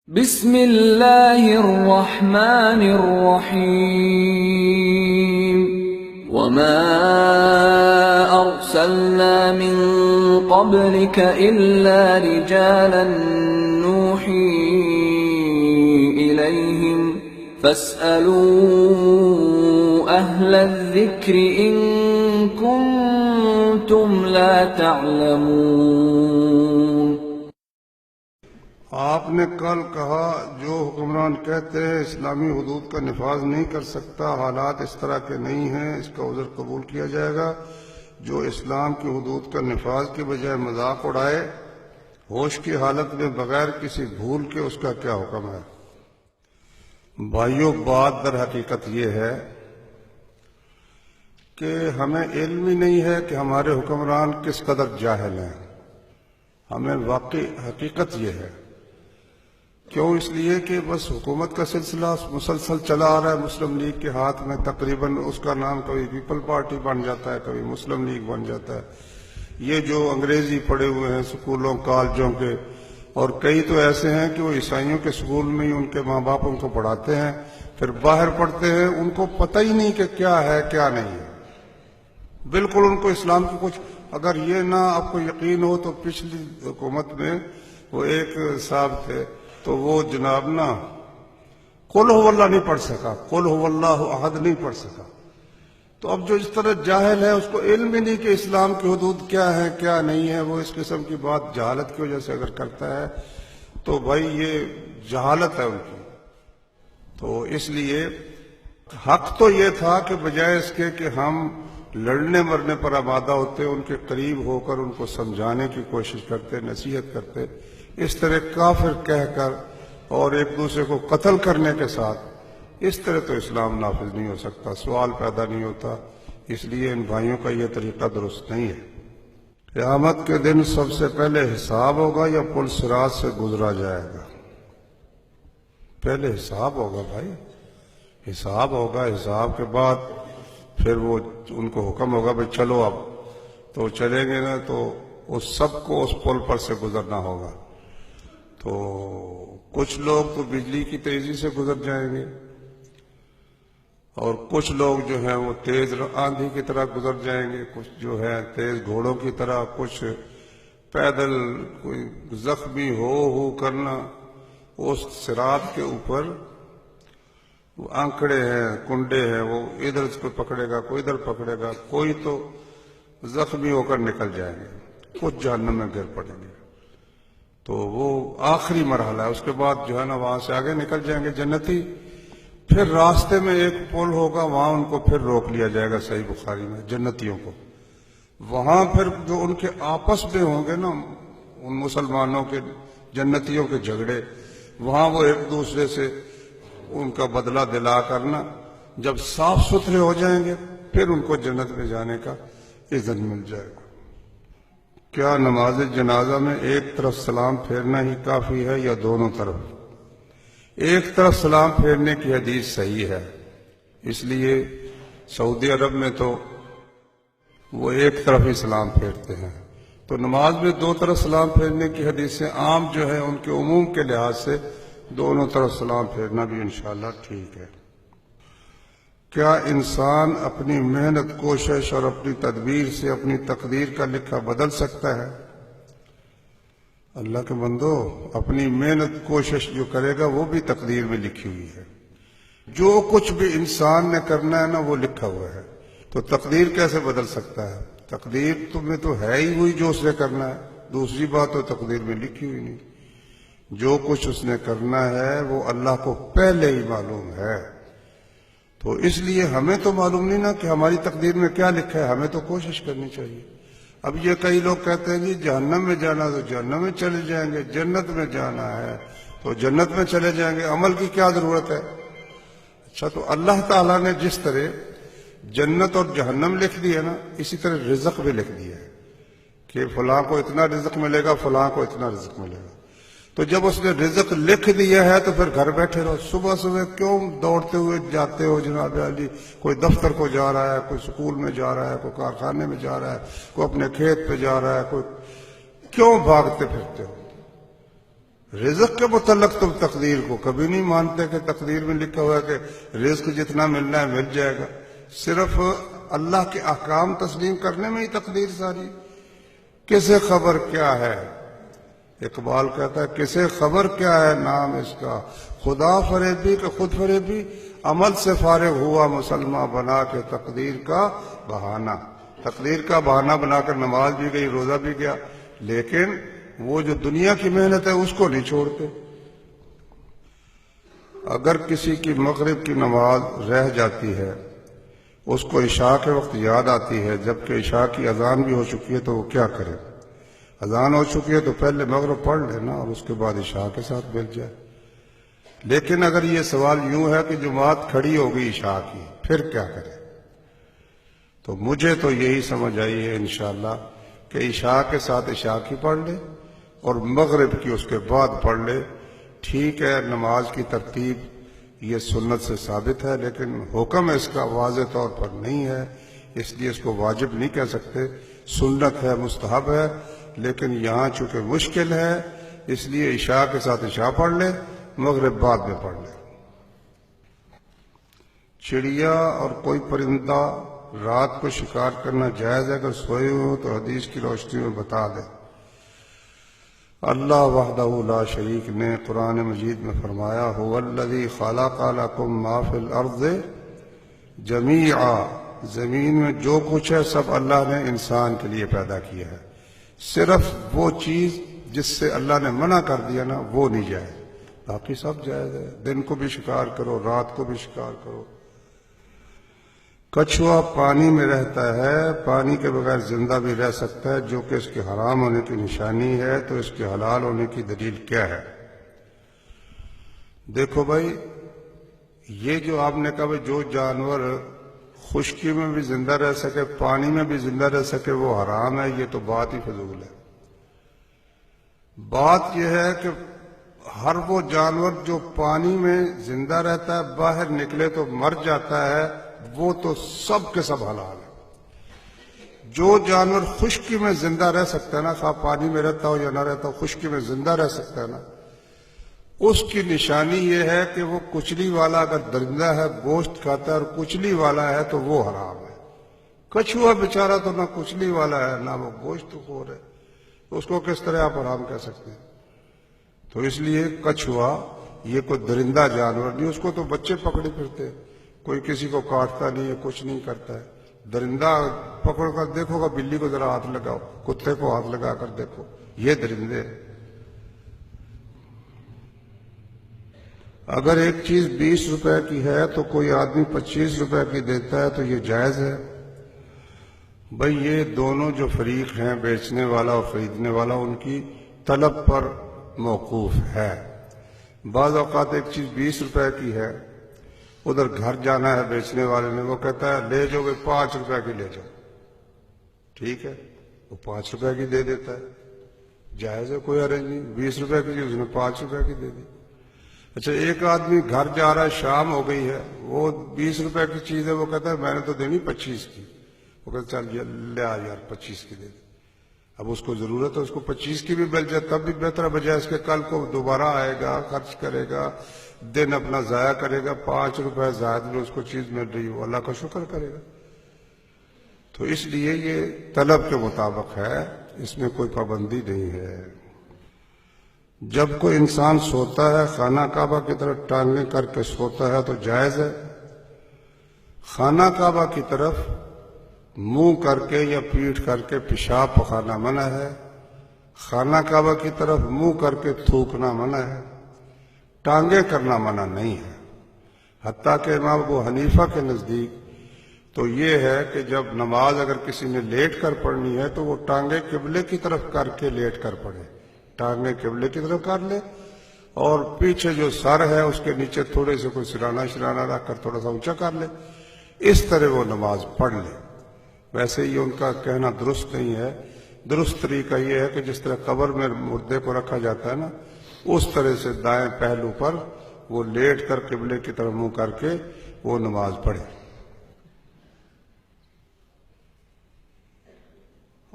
بسم اللہ الرحمن الرحیم وما ارسلنا من قبلك الا رجالا نوحی الیہم فاسألوا اہل الذکر ان کنتم لا تعلمون۔ آپ نے کل کہا جو حکمران کہتے ہیں اسلامی حدود کا نفاذ نہیں کر سکتا، حالات اس طرح کے نہیں ہیں، اس کا عذر قبول کیا جائے گا۔ جو اسلام کی حدود کا نفاذ کے بجائے مذاق اڑائے ہوش کی حالت میں بغیر کسی بھول کے، اس کا کیا حکم ہے؟ بھائیوں، بات در حقیقت یہ ہے کہ ہمیں علم ہی نہیں ہے کہ ہمارے حکمران کس قدر جاہل ہیں۔ ہمیں واقعی حقیقت یہ ہے۔ کیوں؟ اس لیے کہ بس حکومت کا سلسلہ مسلسل چلا آ رہا ہے مسلم لیگ کے ہاتھ میں، تقریباً اس کا نام کبھی پیپل پارٹی بن جاتا ہے، کبھی مسلم لیگ بن جاتا ہے۔ یہ جو انگریزی پڑھے ہوئے ہیں سکولوں کالجوں کے، اور کئی تو ایسے ہیں کہ وہ عیسائیوں کے سکول میں ہی ان کے ماں باپ ان کو پڑھاتے ہیں، پھر باہر پڑھتے ہیں، ان کو پتہ ہی نہیں کہ کیا ہے کیا نہیں ہے۔ بالکل ان کو اسلام کی کچھ، اگر یہ نہ آپ کو یقین ہو تو پچھلی حکومت میں وہ ایک صاحب تھے، تو وہ جناب نا قل هو اللہ نہیں پڑھ سکا، قل هو اللہ احد نہیں پڑھ سکا۔ تو اب جو اس طرح جاہل ہے، اس کو علم ہی نہیں کہ اسلام کی حدود کیا ہے کیا نہیں ہے، وہ اس قسم کی بات جہالت کی وجہ سے اگر کرتا ہے تو بھائی یہ جہالت ہے ان کی۔ تو اس لیے حق تو یہ تھا کہ بجائے اس کے کہ ہم لڑنے مرنے پر آمادہ ہوتے، ان کے قریب ہو کر ان کو سمجھانے کی کوشش کرتے، نصیحت کرتے، اس طرح کافر کہہ کر اور ایک دوسرے کو قتل کرنے کے ساتھ اس طرح تو اسلام نافذ نہیں ہو سکتا، سوال پیدا نہیں ہوتا۔ اس لیے ان بھائیوں کا یہ طریقہ درست نہیں ہے۔ قیامت کے دن سب سے پہلے حساب ہوگا یا پل صراط سے گزرا جائے گا؟ پہلے حساب ہوگا بھائی، حساب ہوگا۔ حساب کے بعد پھر وہ ان کو حکم ہوگا بھائی چلو اب، تو چلیں گے نا تو اس سب کو اس پل پر سے گزرنا ہوگا۔ تو کچھ لوگ تو بجلی کی تیزی سے گزر جائیں گے، اور کچھ لوگ جو ہیں وہ تیز آندھی کی طرح گزر جائیں گے، کچھ جو ہے تیز گھوڑوں کی طرح، کچھ پیدل، کوئی زخمی ہو کرنا اس صراط کے اوپر۔ وہ آنکڑے ہیں، کنڈے ہیں، وہ ادھر اس کو پکڑے گا، کوئی ادھر پکڑے گا، کوئی تو زخمی ہو کر نکل جائیں گے، کچھ جہنم میں گر پڑیں گے۔ تو وہ آخری مرحلہ ہے، اس کے بعد جو ہے نا وہاں سے آگے نکل جائیں گے جنتی۔ پھر راستے میں ایک پل ہوگا، وہاں ان کو پھر روک لیا جائے گا، صحیح بخاری میں، جنتیوں کو۔ وہاں پھر جو ان کے آپس میں ہوں گے نا ان مسلمانوں کے جنتیوں کے جھگڑے، وہاں وہ ایک دوسرے سے ان کا بدلہ دلا کرنا، جب صاف ستھرے ہو جائیں گے پھر ان کو جنت میں جانے کا اذن مل جائے گا۔ کیا نماز جنازہ میں ایک طرف سلام پھیرنا ہی کافی ہے یا دونوں طرف؟ ایک طرف سلام پھیرنے کی حدیث صحیح ہے، اس لیے سعودی عرب میں تو وہ ایک طرف ہی سلام پھیرتے ہیں۔ تو نماز میں دو طرف سلام پھیرنے کی حدیثیں عام جو ہے ان کے عموم کے لحاظ سے دونوں طرف سلام پھیرنا بھی انشاءاللہ ٹھیک ہے۔ کیا انسان اپنی محنت، کوشش اور اپنی تدبیر سے اپنی تقدیر کا لکھا بدل سکتا ہے؟ اللہ کے بندو، اپنی محنت کوشش جو کرے گا وہ بھی تقدیر میں لکھی ہوئی ہے۔ جو کچھ بھی انسان نے کرنا ہے نا وہ لکھا ہوا ہے، تو تقدیر کیسے بدل سکتا ہے؟ تقدیر تمہیں تو ہے ہی وہی جو اس نے کرنا ہے، دوسری بات تو تقدیر میں لکھی ہوئی نہیں۔ جو کچھ اس نے کرنا ہے وہ اللہ کو پہلے ہی معلوم ہے، تو اس لیے ہمیں تو معلوم نہیں نا کہ ہماری تقدیر میں کیا لکھا ہے، ہمیں تو کوشش کرنی چاہیے۔ اب یہ کئی لوگ کہتے ہیں جی جہنم میں جانا تو جہنم میں چلے جائیں گے، جنت میں جانا ہے تو جنت میں چلے جائیں گے، عمل کی کیا ضرورت ہے؟ اچھا، تو اللہ تعالیٰ نے جس طرح جنت اور جہنم لکھ دی ہے نا، اسی طرح رزق بھی لکھ دیا ہے کہ فلاں کو اتنا رزق ملے گا، فلاں کو اتنا رزق ملے گا۔ تو جب اس نے رزق لکھ دیا ہے تو پھر گھر بیٹھے رہو، صبح صبح کیوں دوڑتے ہوئے جاتے ہو جناب علی؟ کوئی دفتر کو جا رہا ہے، کوئی سکول میں جا رہا ہے، کوئی کارخانے میں جا رہا ہے، کوئی اپنے کھیت پہ جا رہا ہے، کوئی کیوں بھاگتے پھرتے ہو؟ رزق کے متعلق تم تقدیر کو کبھی نہیں مانتے کہ تقدیر میں لکھا ہوا ہے کہ رزق جتنا ملنا ہے مل جائے گا. صرف اللہ کے احکام تسلیم کرنے میں ہی تقدیر ساری. کسے خبر کیا ہے؟ اقبال کہتا ہے کسے خبر کیا ہے نام اس کا، خدا فریبی کہ خود فریبی، عمل سے فارغ ہوا مسلمان بنا کے تقدیر کا بہانہ. تقدیر کا بہانہ بنا کر نماز بھی گئی، روزہ بھی گیا، لیکن وہ جو دنیا کی محنت ہے اس کو نہیں چھوڑتے. اگر کسی کی مغرب کی نماز رہ جاتی ہے، اس کو عشاء کے وقت یاد آتی ہے جبکہ عشاء کی اذان بھی ہو چکی ہے، تو وہ کیا کرے؟ اذان ہو چکی ہے تو پہلے مغرب پڑھ لینا اور اس کے بعد عشاء کے ساتھ مل جائے. لیکن اگر یہ سوال یوں ہے کہ جماعت کھڑی ہو گئی عشاء کی، پھر کیا کرے؟ تو مجھے تو یہی سمجھ آئی ہے انشاءاللہ کہ عشاء کے ساتھ عشاء کی پڑھ لے اور مغرب کی اس کے بعد پڑھ لے. ٹھیک ہے، نماز کی ترتیب یہ سنت سے ثابت ہے، لیکن حکم اس کا واضح طور پر نہیں ہے، اس لیے اس کو واجب نہیں کہہ سکتے. سنت ہے، مستحب ہے، لیکن یہاں چونکہ مشکل ہے اس لیے عشاء کے ساتھ عشاء پڑھ لے، مغرب بعد میں پڑھ لے. چڑیا اور کوئی پرندہ رات کو شکار کرنا جائز ہے؟ اگر سوئے ہو تو حدیث کی روشنی میں بتا دیں. اللہ وحدہ لا شریک نے قرآن مجید میں فرمایا هو الذی خلق لکم ما فی الارض جمیعا، زمین میں جو کچھ ہے سب اللہ نے انسان کے لیے پیدا کیا ہے. صرف وہ چیز جس سے اللہ نے منع کر دیا نا وہ نہیں جائز، باقی سب جائز ہے. دن کو بھی شکار کرو، رات کو بھی شکار کرو. کچھوا پانی میں رہتا ہے، پانی کے بغیر زندہ بھی رہ سکتا ہے، جو کہ اس کے حرام ہونے کی نشانی ہے. تو اس کے حلال ہونے کی دلیل کیا ہے؟ دیکھو بھائی، یہ جو آپ نے کہا جو جانور خشکی میں بھی زندہ رہ سکے، پانی میں بھی زندہ رہ سکے، وہ حرام ہے، یہ تو بات ہی فضول ہے. بات یہ ہے کہ ہر وہ جانور جو پانی میں زندہ رہتا ہے باہر نکلے تو مر جاتا ہے، وہ تو سب کے سب حلال ہے. جو جانور خشکی میں زندہ رہ سکتا ہے نا، خواہ پانی میں رہتا ہو یا نہ رہتا ہو، خشکی میں زندہ رہ سکتا ہے نا، اس کی نشانی یہ ہے کہ وہ کچلی والا اگر درندہ ہے گوشت کھاتا ہے اور کچلی والا ہے تو وہ حرام ہے. کچھوا بیچارہ تو نہ کچلی والا ہے نہ وہ گوشت خور ہے، تو اس کو کس طرح آپ حرام کہہ سکتے ہیں؟ تو اس لیے کچھوا یہ کوئی درندہ جانور نہیں، اس کو تو بچے پکڑے پھرتے، کوئی کسی کو کاٹتا نہیں ہے، کچھ نہیں کرتا ہے. درندہ پکڑ کر دیکھو گا، بلی کو ذرا ہاتھ لگاؤ، کتے کو ہاتھ لگا کر دیکھو، یہ درندے. اگر ایک چیز 20 روپے کی ہے تو کوئی آدمی 25 روپے کی دیتا ہے تو یہ جائز ہے؟ بھئی یہ دونوں جو فریق ہیں، بیچنے والا اور خریدنے والا، ان کی طلب پر موقوف ہے. بعض اوقات ایک چیز 20 روپے کی ہے، ادھر گھر جانا ہے بیچنے والے نے، وہ کہتا ہے لے جاؤ 5 روپے کی لے جاؤ، ٹھیک ہے، وہ 5 روپے کی دے دیتا ہے، جائز ہے، کوئی حرج نہیں. 20 روپے کی اس نے 5 روپے کی دے دی. اچھا ایک آدمی گھر جا رہا ہے، شام ہو گئی ہے، وہ 20 روپے کی چیز ہے، وہ کہتا ہے میں نے تو دینی 25 کی. وہ کہتا ہے چل لے آ یار 25 کی دے دے. اب اس کو ضرورت ہے، اس کو 25 کی بھی مل جائے تب بھی بہتر ہے، بجائے اس کے کل کو دوبارہ آئے گا، خرچ کرے گا، دن اپنا ضائع کرے گا، 5 روپے زائد میں اس کو چیز مل رہی ہو، اللہ کا شکر کرے گا. تو اس لیے یہ طلب کے مطابق ہے، اس میں کوئی پابندی نہیں ہے. جب کوئی انسان سوتا ہے خانہ کعبہ کی طرف ٹانگیں کر کے سوتا ہے تو جائز ہے؟ خانہ کعبہ کی طرف منہ کر کے یا پیٹھ کر کے پیشاب پخانا منع ہے، خانہ کعبہ کی طرف منہ کر کے تھوکنا منع ہے، ٹانگیں کرنا منع نہیں ہے. حتیٰ کہ امام ابو حنیفہ کے نزدیک تو یہ ہے کہ جب نماز اگر کسی نے لیٹ کر پڑھنی ہے تو وہ ٹانگیں قبلے کی طرف کر کے لیٹ کر پڑھے، ٹانگیں قبلے کی طرف کر لے اور پیچھے جو سر ہے اس کے نیچے تھوڑے سے کوئی سرانہ رکھ کر تھوڑا سا اونچا کر لے، اس طرح وہ نماز پڑھ لے. ویسے یہ ان کا کہنا درست نہیں ہے. درست طریقہ یہ ہے کہ جس طرح قبر میں مردے کو رکھا جاتا ہے نا، اس طرح سے دائیں پہلو پر وہ لیٹ کر قبلے کی طرف منہ کر کے وہ نماز پڑھے.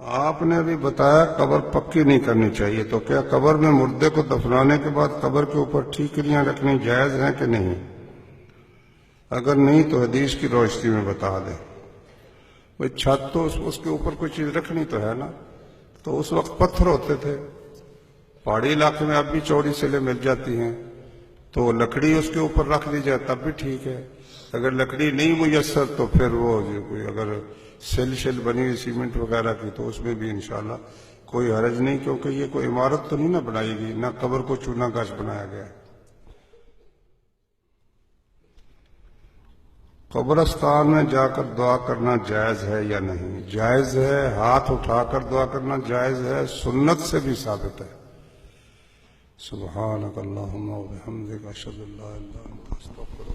آپ نے ابھی بتایا قبر پکی نہیں کرنی چاہیے، تو کیا قبر میں مردے کو دفنانے کے بعد قبر کے اوپر ٹھیکریاں رکھنی جائز ہیں کہ نہیں؟ اگر نہیں تو حدیث کی روشنی میں بتا دیں۔ بھئی چھت تو اس کے اوپر کوئی چیز رکھنی تو ہے نا، تو اس وقت پتھر ہوتے تھے، پہاڑی علاقے میں اب بھی چوڑی سلیں مل جاتی ہیں، تو لکڑی اس کے اوپر رکھ دی جائے تب بھی ٹھیک ہے۔ اگر لکڑی نہیں میسر تو پھر وہ اگر سل بنی ہوئی سیمنٹ وغیرہ کی تو اس میں بھی انشاءاللہ کوئی حرج نہیں، کیونکہ یہ کوئی عمارت تو نہیں نہ بنائی گئی، نہ قبر کو چونا گاش بنایا گیا ہے۔ قبرستان میں جا کر دعا کرنا جائز ہے یا نہیں؟ جائز ہے، ہاتھ اٹھا کر دعا کرنا جائز ہے، سنت سے بھی ثابت ہے۔ سبحانک اللہم و بحمدک اشہد ان لا الہ الا انت استغفرک